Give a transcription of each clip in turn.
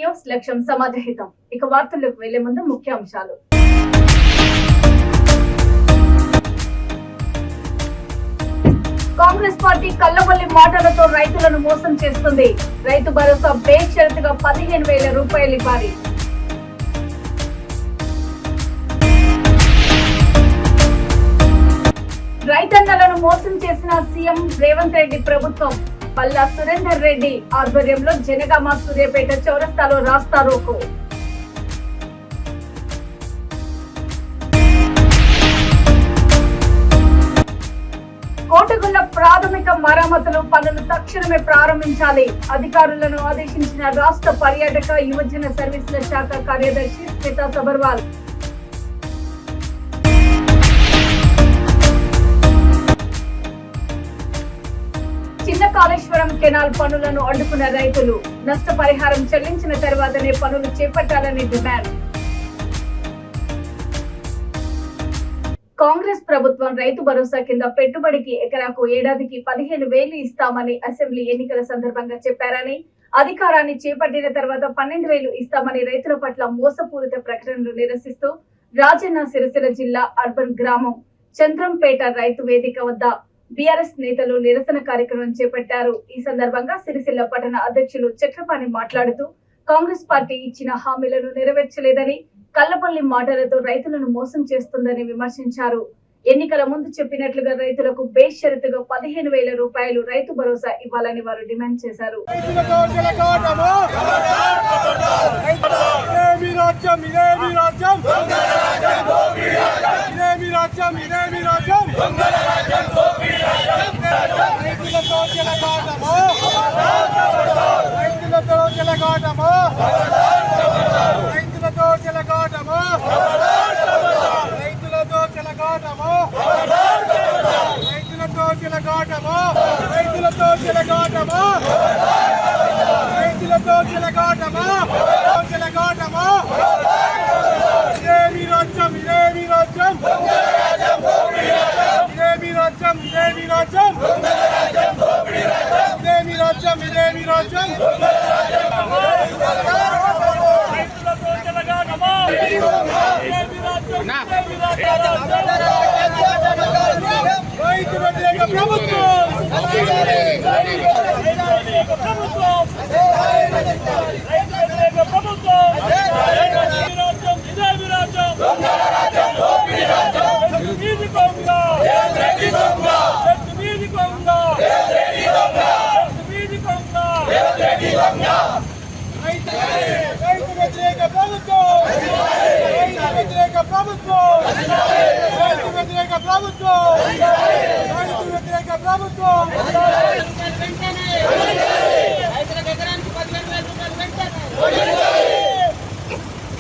News లక్ష్యం సమాజహితం. ఇక వార్తల్లోకి వెళ్లే ముందు ముఖ్యాంశాలు. కాంగ్రెస్ పార్టీ కల్లబొల్లి మాటలతో రైతులను మోసం చేస్తుంది. రైతు భరోసా బేషరతుగా 15,000 రూపాయలు ఇవ్వాలి. రైతన్నలను మోసం చేసిన సీఎం రేవంత్ రెడ్డి ప్రభుత్వం. పల్లా సురేందర్ రెడ్డి ఆధ్వర్యంలో జనగామ సూర్యాపేట చౌరస్తాలో రాస్తారోకో. కోటగుళ్ల ప్రాథమిక మరమ్మతులు పనులు తక్షణమే ప్రారంభించాలి. అధికారులను ఆదేశించిన రాష్ట్ర పర్యాటక యువజన సర్వీసుల శాఖ కార్యదర్శి స్మితా సబర్వాల్. చిన్న కాళేశ్వరం కెనాల్ పనులను అడ్డుకున్న రైతులు. నష్టపరిహారం చెల్లించిన తర్వాతనే పనులు చేపట్టాలని డిమాండ్. కాంగ్రెస్ ప్రభుత్వం రైతు భరోసా కింద పెట్టుబడికి ఎకరాకు ఏడాదికి 15,000 ఇస్తామని అసెంబ్లీ ఎన్నికల సందర్భంగా చెప్పారని, అధికారాన్ని చేపట్టిన తర్వాత 12,000 ఇస్తామని రైతుల పట్ల మోసపూరిత ప్రకటనలు నిరసిస్తూ రాజన్న సిరిసిల్ల జిల్లా అర్బన్ గ్రామం చంద్రంపేట రైతు వేదిక వద్ద బీఆర్ఎస్ నేతలు నిరసన కార్యక్రమం చేపట్టారు. ఈ సందర్భంగా సిరిసిల్ల పట్టణ అధ్యక్షులు చక్రపాణి మాట్లాడుతూ కాంగ్రెస్ పార్టీ ఇచ్చిన హామీలను నెరవేర్చలేదని, కల్లబొల్లి మాటలతో రైతులను మోసం చేస్తుందని విమర్శించారు. ఎన్నికల ముందు చెప్పినట్లుగా రైతులకు బేషరతుగా 15,000 రూపాయలు రైతు భరోసా ఇవ్వాలని వారు డిమాండ్ చేశారు.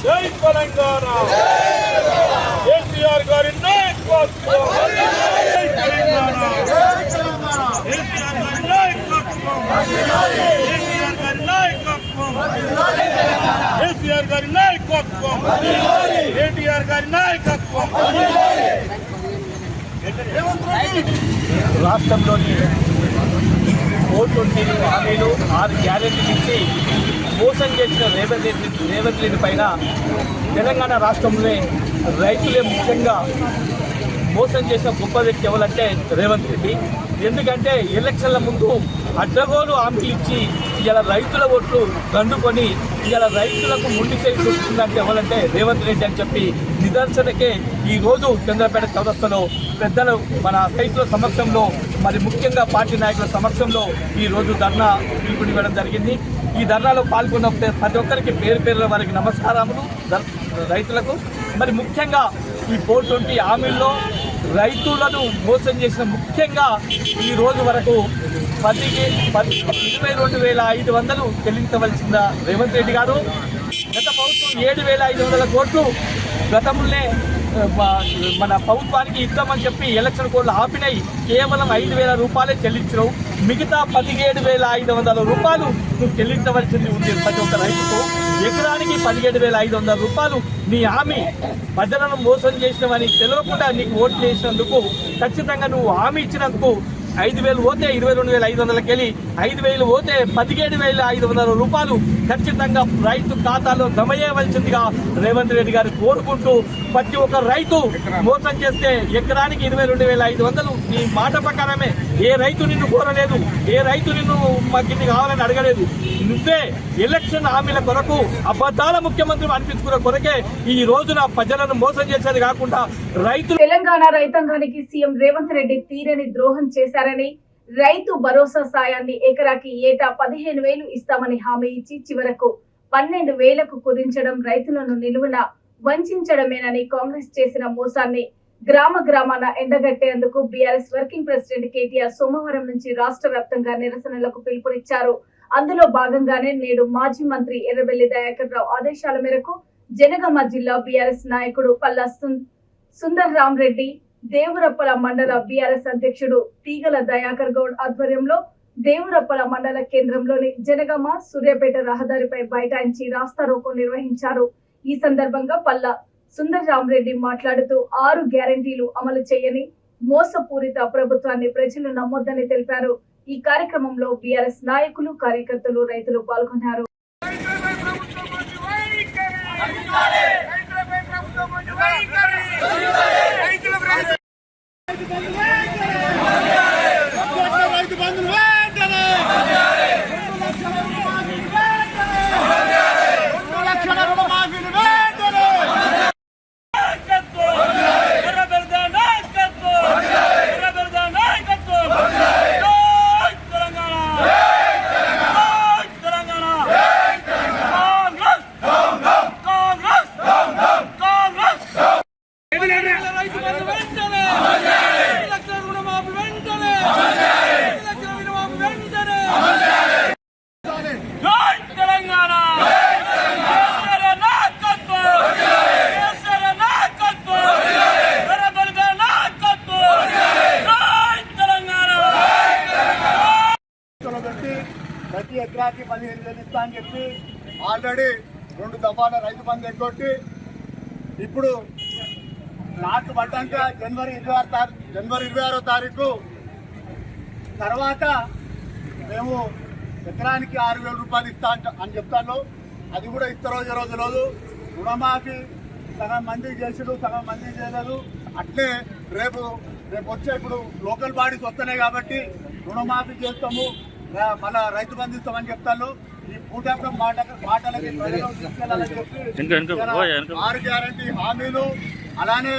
జై తెలంగాణ కేసీఆర్ గారి నాయకత్వం. జై తెలంగాణ కేసీఆర్ గారి నాయకత్వం. కేసీఆర్ గారి నాయకత్వం. కేటీఆర్ గారి నాయకత్వం. రాష్ట్రంలోని 420 హామీలు 6 గ్యారెంటీలు ఇచ్చి మోసం చేసిన రేవంత్ రెడ్డి పైన తెలంగాణ రాష్ట్రంలో రైతులే ముఖ్యంగా మోసం చేసిన గొప్ప వ్యక్తి ఎవరంటే రేవంత్ రెడ్డి. ఎందుకంటే ఎలక్షన్ల ముందు అడ్డగోలు హామీలు ఇచ్చి ఇలా రైతుల ఓట్లు దండుకొని ఇలా రైతులకు ముందు చేయి చూపుతుందంటే ఎవరంటే రేవంత్ రెడ్డి అని చెప్పి నిదర్శనకే ఈరోజు చంద్రపేట చౌరస్తాలో పెద్దలు మన రైతుల సమక్షంలో మరి ముఖ్యంగా పార్టీ నాయకుల సమక్షంలో ఈరోజు ధర్నా పిలుపునివ్వడం జరిగింది. ఈ ధర్నాలో పాల్గొన్న ప్రతి ఒక్కరికి పేరు పేరుల వారికి నమస్కారములు రైతులకు. మరి ముఖ్యంగా ఈ 420 హామీల్లో రైతులను మోసం చేసిన ముఖ్యంగా ఈ రోజు వరకు 22,500 చెల్లించవలసిన రేవంత్ రెడ్డి గారు గత ప్రభుత్వం 7,500 కోట్లు గతంలోనే మన ప్రభుత్వానికి ఇద్దామని చెప్పి ఎలక్షన్ కోడ్లు ఆపినాయి. కేవలం 5,000 రూపాయలే చెల్లించవు. మిగతా 17,500 రూపాయలు నువ్వు చెల్లించవలసింది ఉంది. ప్రతి ఒక్క రైతుకు ఎకరానికి 17,500 రూపాయలు నీ హామీ ప్రజలను మోసం చేసినవని తెలియకుండా నీకు ఓట్లు వేసినందుకు ఖచ్చితంగా నువ్వు హామీ ఇచ్చినందుకు 5,000 పోతే 22,500కి వెళ్ళి 5,000 పోతే 17,500 రూపాయలు ఖచ్చితంగా రైతు ఖాతాలో జమ చేయవలసిందిగా రేవంత్ రెడ్డి గారు కోరుకుంటూ, ప్రతి ఒక్క రైతు మోసం చేస్తే ఎకరానికి 22,500 నీ మాట ప్రకారమే. ఏ రైతు నిన్ను కోరలేదు, ఏ రైతు నిన్ను మాకు ఇది కావాలని అడగలేదు. నువ్వే ఎలక్షన్ హామీల కొరకు అబద్ధాల ముఖ్యమంత్రి అనిపించుకున్న కొరకే ఈ రోజున ప్రజలను మోసం చేసేది కాకుండా రైతులు. తెలంగాణ రైతాంగానికి సీఎం రేవంత్ రెడ్డి తీరని ద్రోహం చేశారని, రైతు భరోసా సాయాన్ని ఎకరాకి ఏటా 15,000 ఇస్తామని హామీ ఇచ్చి చివరకు 12,000కు కుదించడం రైతులను నిలువున వంచడమేనని కాంగ్రెస్ చేసిన మోసాన్ని గ్రామ గ్రామాన ఎండగట్టేందుకు బీఆర్ఎస్ వర్కింగ్ ప్రెసిడెంట్ కేటీఆర్ సోమవారం నుంచి రాష్ట్ర వ్యాప్తంగా నిరసనలకు పిలుపునిచ్చారు. అందులో భాగంగానే నేడు మాజీ మంత్రి ఎర్రబెల్లి దయాకర్ రావు ఆదేశాల మేరకు జనగామ జిల్లా బీఆర్ఎస్ నాయకుడు పల్లా సుందర్ రామ్ రెడ్డి, దేవురప్పల మండల బీఆర్ఎస్ అధ్యక్షుడు తీగల దయాకర్ గౌడ్ ఆధ్వర్యంలో దేవురప్పల మండల కేంద్రంలోని జనగామ సూర్యాపేట రహదారిపై బైఠాయించి రాస్తారోకో నిర్వహించారు. ఈ సందర్భంగా పల్లా సుందర్ రామ్ రెడ్డి మాట్లాడుతూ 6 గ్యారంటీలు అమలు చేయని మోసపూరిత ప్రభుత్వాన్ని ప్రజలు నమ్మొద్దని తెలిపారు. ఈ కార్యక్రమంలో బీఆర్ఎస్ నాయకులు, కార్యకర్తలు, రైతులు పాల్గొన్నారు. ప్రతి ఎకరాకి 15,000 ఇస్తా అని చెప్పి ఆల్రెడీ 2 దఫాల రైతు బంధు ఎగ్గొట్టి ఇప్పుడు నాటు పడ్డాక జనవరి 26వ తారీఖు తర్వాత మేము ఎకరానికి 6,000 రూపాయలు ఇస్తా అని చెప్తాను. అది కూడా ఇస్తారో రోజు రుణమాఫీ సగం మందికి చేసాడు, సగం మందికి చేయలేదు. అట్లే రేపు వచ్చే ఇప్పుడు లోకల్ బాడీస్ వస్తున్నాయి కాబట్టి రుణమాఫీ చేస్తాము, మళ్ళా రైతు బంధు ఇస్తామని చెప్తాను. ఈ కూటమి మాటలకి తీసుకెళ్లాలని చెప్పి 6 గ్యారంటీ హామీలు, అలానే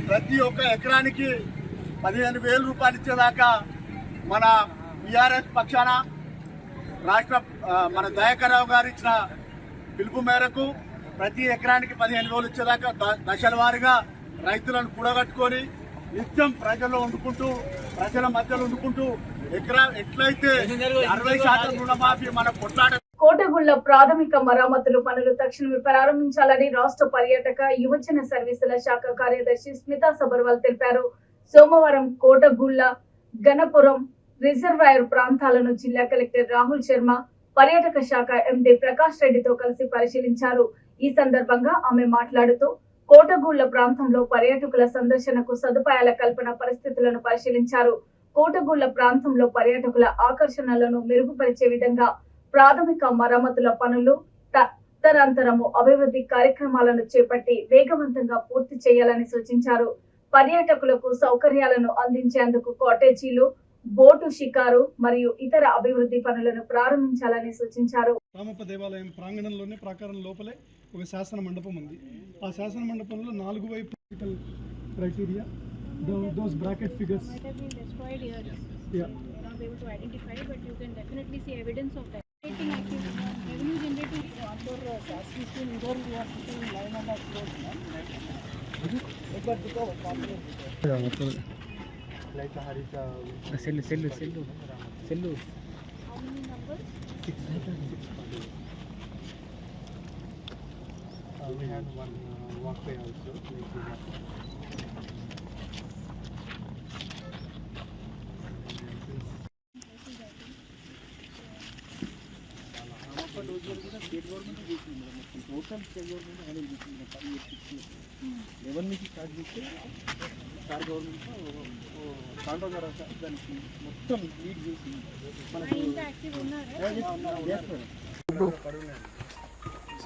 ప్రతి ఒక్క ఎకరానికి 15,000 రూపాయలు ఇచ్చేదాకా మన టీఆర్ఎస్ పక్షాన రాష్ట్ర మన దయాకర్ రావు గారు ఇచ్చిన పిలుపు మేరకు ప్రతి ఎకరానికి 15,000 ఇచ్చేదాకా దశల వారీగా రైతులను కూడగట్టుకొని నిత్యం ప్రజల్లో వండుకుంటూ, ప్రజల మధ్యలో వండుకుంటూ ఎట్లయితే 60% రుణమాఫీ మన కొట్లాడ. కోటగుళ్ల ప్రాథమిక మరమ్మతులు పనులు తక్షణమే ప్రారంభించాలని రాష్ట్ర పర్యాటక యువజన సర్వీసుల శాఖ కార్యదర్శి స్మితా సబర్వాల్ తెలిపారు. సోమవారం కోటగుళ్ల, గణపురం రిజర్వాయర్ ప్రాంతాలను జిల్లా కలెక్టర్ రాహుల్ శర్మ, పర్యాటక శాఖ ఎండీ ప్రకాష్ రెడ్డితో కలిసి పరిశీలించారు. ఈ సందర్భంగా ఆమె మాట్లాడుతూ కోటగుళ్ల ప్రాంతంలో పర్యాటకుల సందర్శనకు సదుపాయాల కల్పన పరిస్థితులను పరిశీలించారు. కోటగుళ్ల ప్రాంతంలో పర్యాటకుల ఆకర్షణలను మెరుగుపరిచే విధంగా ప్రాథమిక మరమ్మతుల పనులు, తదనంతరము అభివృద్ధి కార్యక్రమాలను చేపట్టి వేగవంతంగా పూర్తి చేయాలని సూచించారు. పర్యాటకులకు సౌకర్యాలను అందించేందుకు కాటేజీలు, బోటు షికారు మరియు ఇతర అభివృద్ధి పనులను ప్రారంభించాలని సూచించారు. రామప్ప దేవాలయం ప్రాంగణంలోనే ప్రాకారం లోపలే ఒక శాసన మండపం ఉంది. ఆ శాసన మండపంలో 4 వైపు criteria, those bracket figures might have been destroyed here. Yeah. Not able to identify, but you can definitely see evidence of that. Revenue generating outdoor factories in indoor we are putting in line on the floor. But because of population. Like Harika. How many numbers? 6. We had one walkway also. మొత్తం total state government handle చేసింది పని చేసి level నుంచి start చేస్తే star government contractor దానికి మొత్తం lead చేసి మనకు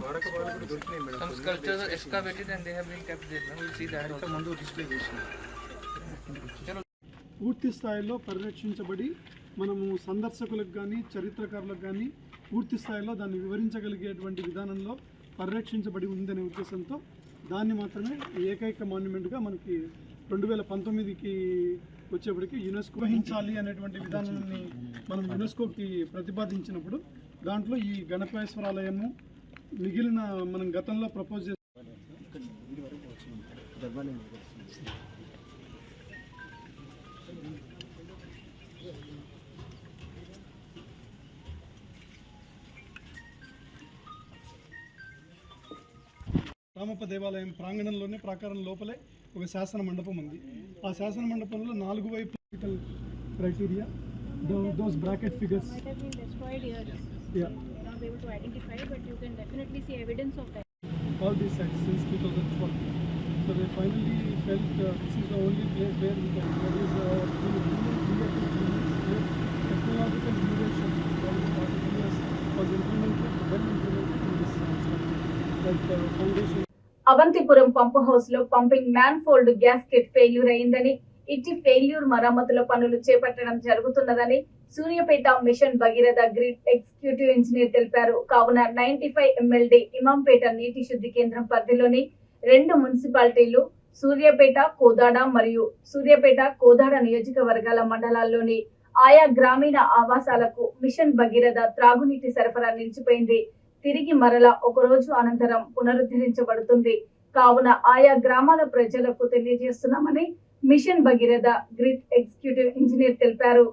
Some sculptures are excavated and they have been kept there. Now we'll see that also. ముందు డిస్ప్లే చేసి పూర్తి స్థాయిలో పరిరక్షించబడి మనము సందర్శకులకు కానీ చరిత్రకారులకు కానీ పూర్తి స్థాయిలో దాన్ని వివరించగలిగేటువంటి విధానంలో పరిరక్షించబడి ఉందనే ఉద్దేశంతో దాన్ని మాత్రమే ఏకైక మాన్యుమెంట్గా మనకి 2019కి వచ్చేప్పటికి యునెస్కో వహించాలి అనేటువంటి విధానాన్ని మనం యునెస్కోకి ప్రతిపాదించినప్పుడు దాంట్లో ఈ గణపేశ్వరాలయము మిగిలిన మనం గతంలో ప్రపోజ్ చేసిన రామప్ప దేవాలయం ప్రాంగణంలోనే ప్రాకారం లోపలే ఒక శాసన మండపం ఉంది. ఆ శాసన మండపంలో 4 వైపు criteria those bracket figures might have been destroyed here. yeah You're not able to identify, but you can definitely see evidence of that. all these sites since 2012. So they finally felt this is the only place where we can there is technological innovation was implemented well implemented in this like foundation. Avanthipuram pump house లో pumping manifold gasket failure అయిందని ఇట్టి failure మరమ్మతుల పనులు చేపట్టడం జరుగుతున్నదని Suryapet mission Bhagiratha grid executive engineer తెలిపారు. కావున 95 MLD Imampet నీటి శుద్ధి కేంద్రం పరిధిలోని 2 మున్సిపాలిటీలు సూర్యాపేట కోదాడ మరియు సూర్యాపేట కోదాడ నియోజకవర్గాల మండలాల్లోని ఆయా గ్రామీణ ఆవాసాలకు మిషన్ భగీరథ త్రాగునీటి సరఫరా నిలిచిపోయింది. తిరిగి మరలా ఒక రోజు అనంతరం పునరుద్ధరించబడుతుంది. కావున ఆయా గ్రామాల ప్రజలకు తెలియజేస్తున్నామని mission Bhagiratha grid executive engineer తెలిపారు.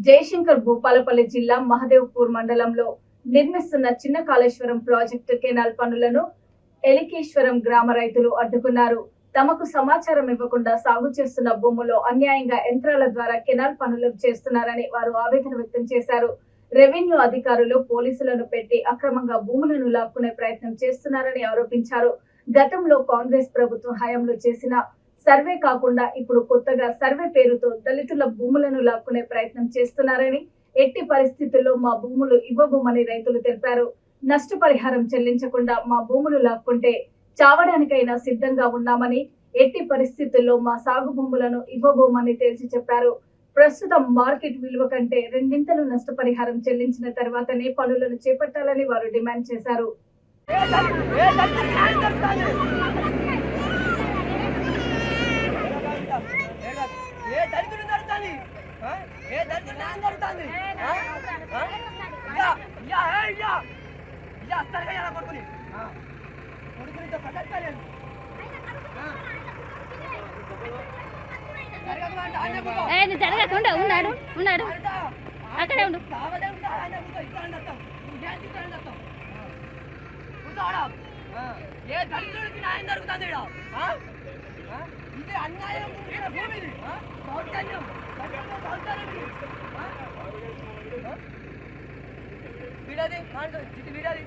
జయశంకర్ భూపాలపల్లి జిల్లా మహదేవ్పూర్ మండలంలో నిర్మిస్తున్న చిన్న కాళేశ్వరం ప్రాజెక్టు కెనాల్ పనులను ఎలికేశ్వరం గ్రామ రైతులు అడ్డుకున్నారు. తమకు సమాచారం ఇవ్వకుండా సాగు చేస్తున్న భూములో అన్యాయంగా యంత్రాల ద్వారా కెనాల్ పనులు చేస్తున్నారని వారు ఆవేదన వ్యక్తం చేశారు. రెవెన్యూ అధికారులు పోలీసులను పెట్టి అక్రమంగా భూములను లాక్కునే ప్రయత్నం చేస్తున్నారని ఆరోపించారు. గతంలో కాంగ్రెస్ ప్రభుత్వం హయాంలో చేసిన సర్వే కాకుండా ఇప్పుడు కొత్తగా సర్వే పేరుతో దళితుల భూములను లాక్కునే ప్రయత్నం చేస్తున్నారని, ఎట్టి పరిస్థితుల్లో మా భూములు ఇవ్వబోమని రైతులు తెలిపారు. నష్టపరిహారం చెల్లించకుండా మా భూములు లాక్కుంటే చావడానికైనా సిద్ధంగా ఉన్నామని, ఎట్టి పరిస్థితుల్లో మా సాగు భూములను ఇవ్వబోమని తేల్చి చెప్పారు. ప్రస్తుతం మార్కెట్ విలువ కంటే 2 నష్టపరిహారం చెల్లించిన తర్వాతనే పనులను చేపట్టాలని వారు డిమాండ్ చేశారు. జరగకుండా ఉన్నాడు ఉన్నాడు అక్కడే ఉండు. ఏ దళితుడికి న్యాయం జరుగుతుంది ఇది అన్యాయం భూమి దౌర్జన్యం వీడది వీడది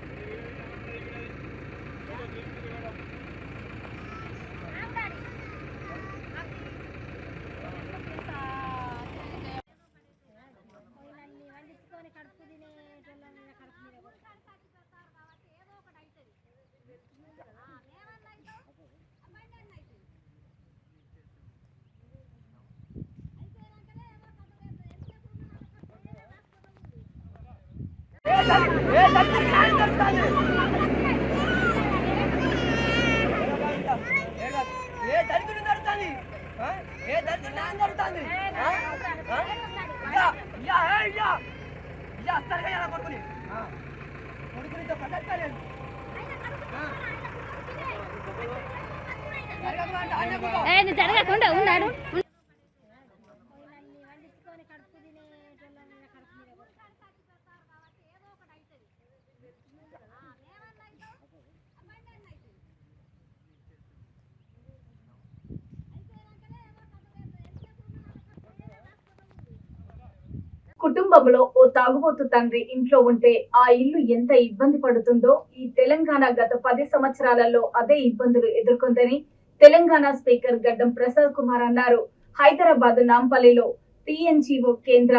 ఏ దళితుడు జరుగుతుంది ఏ దళితుడు న్యాయం జరుగుతుంది కొడుకుని కొడుకునితో పట్టలేదు నువ్వు జరగకుండా ఉన్నాడు. కుటుంబంలో ఓ తాగుబోతు తండ్రి ఇంట్లో ఉంటే ఆ ఇల్లు ఎంత ఇబ్బంది పడుతుందో ఈ తెలంగాణ గత 10 సంవత్సరాలలో అదే ఇబ్బందులు ఎదుర్కొందని తెలంగాణ స్పీకర్ గడ్డం ప్రసాద్ కుమార్ అన్నారు. హైదరాబాద్ నాంపల్లిలో టీఎన్జీఓ కేంద్ర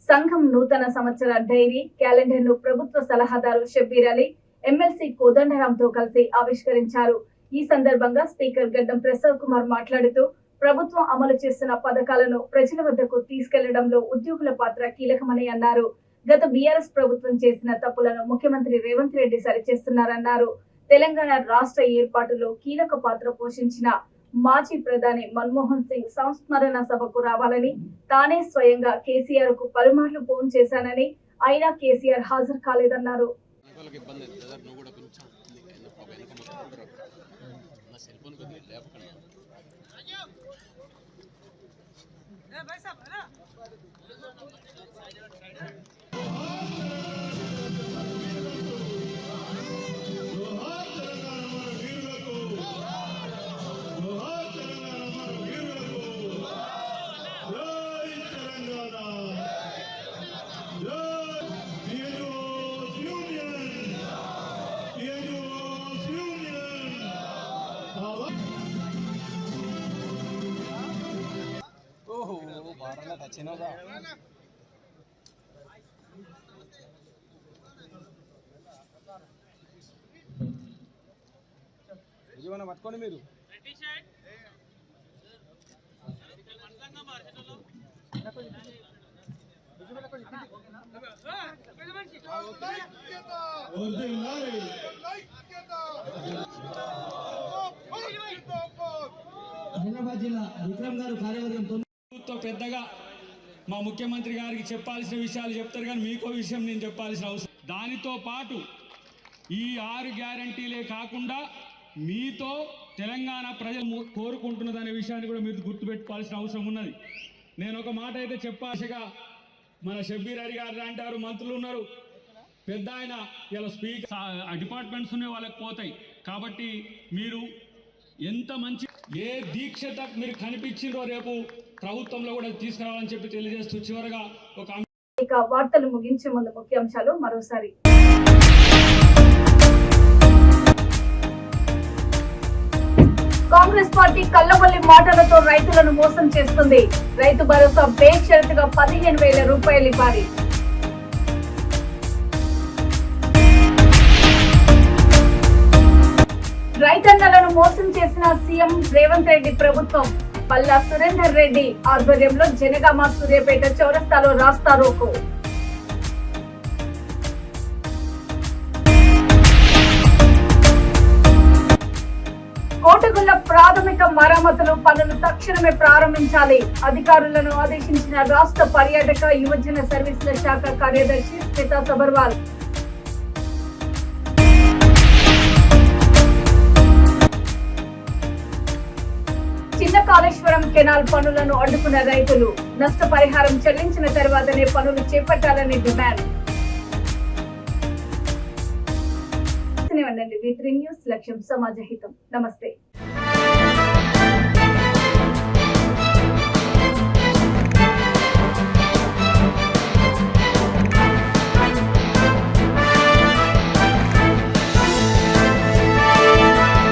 సంఘం నూతన సంవత్సర డైరీ క్యాలెండర్ ను ప్రభుత్వ సలహాదారు షబ్బీర్ అలీ ఎమ్మెల్సీ కోదండరాంతో కలిసి ఆవిష్కరించారు. ఈ సందర్భంగా స్పీకర్ గడ్డం ప్రసాద్ కుమార్ మాట్లాడుతూ ప్రభుత్వం అమలు చేస్తున్న పథకాలను ప్రజల వద్దకు తీసుకెళ్లడంలో ఉద్యోగుల పాత్ర కీలకమని అన్నారు. గత బీఆర్ఎస్ ప్రభుత్వం చేసిన తప్పులను ముఖ్యమంత్రి రేవంత్ రెడ్డి సరిచేస్తున్నారన్నారు. తెలంగాణ రాష్ట్ర ఏర్పాటులో కీలక పాత్ర పోషించిన మాజీ ప్రధాని మన్మోహన్ సింగ్ సంస్మరణ సభకు రావాలని తానే స్వయంగా కేసీఆర్ కు పలుమార్లు ఫోన్ చేశానని అయినా కేసీఆర్ హాజరు కాలేదన్నారు. పట్టుకోండి మీరు పెద్దగా మా ముఖ్యమంత్రి గారికి చెప్పాల్సిన విషయాలు చెప్తారు, కానీ మీకో విషయం నేను చెప్పాల్సిన అవసరం. దానితో పాటు ఈ 6 గ్యారంటీలే కాకుండా మీతో తెలంగాణ ప్రజలు కోరుకుంటున్నదనే విషయాన్ని కూడా మీరు గుర్తుపెట్టుకోవాల్సిన అవసరం ఉన్నది. నేను ఒక మాట అయితే చెప్పాల్సిగా మన షబ్బీర్ అలీ గారు అంటారు, మంత్రులు ఉన్నారు, పెద్ద ఆయన ఇలా స్పీకర్ డిపార్ట్మెంట్స్ ఉన్నాయి, వాళ్ళకి పోతాయి. కాబట్టి మీరు ఎంత మంచి ఏ దీక్షత మీరు కనిపించిందో రేపు ప్రభుత్వంలో కూడా తీసుకురావాలని చెప్పి తెలియజేస్తూ చివరగా ఒక ఇక వార్తలు ముగించే ముందు ముఖ్యాంశాలు మరోసారి. కాంగ్రెస్ పార్టీ కల్లబొల్లి మాటలతో రైతులను మోసం చేస్తుంది. రైతు భరోసా బేషరతుగా 15,000 రూపాయలు ఇవ్వాలి. రైతన్నలను మోసం చేసిన సీఎం రేవంత్ రెడ్డి ప్రభుత్వం. పల్లా సురేందర్ రెడ్డి ఆధ్వర్యంలో జనగామ సూర్యాపేట చౌరస్తాలో రాస్తారోకో. కోటగుళ్ల ప్రాథమిక మరమ్మతులు పనులు తక్షణమే ప్రారంభించాలి. అధికారులను ఆదేశించిన రాష్ట్ర పర్యాటక యువజన సర్వీసుల శాఖ కార్యదర్శి స్మితా సబర్వాల్. చిన్న కాళేశ్వరం కెనాల్ పనులను అడ్డుకున్న రైతులు. నష్టపరిహారం చెల్లించిన తర్వాతనే పనులు చేపట్టాలని డిమాండ్. V3 న్యూస్ లక్ష్యం సమాజ హితం. నమస్తే.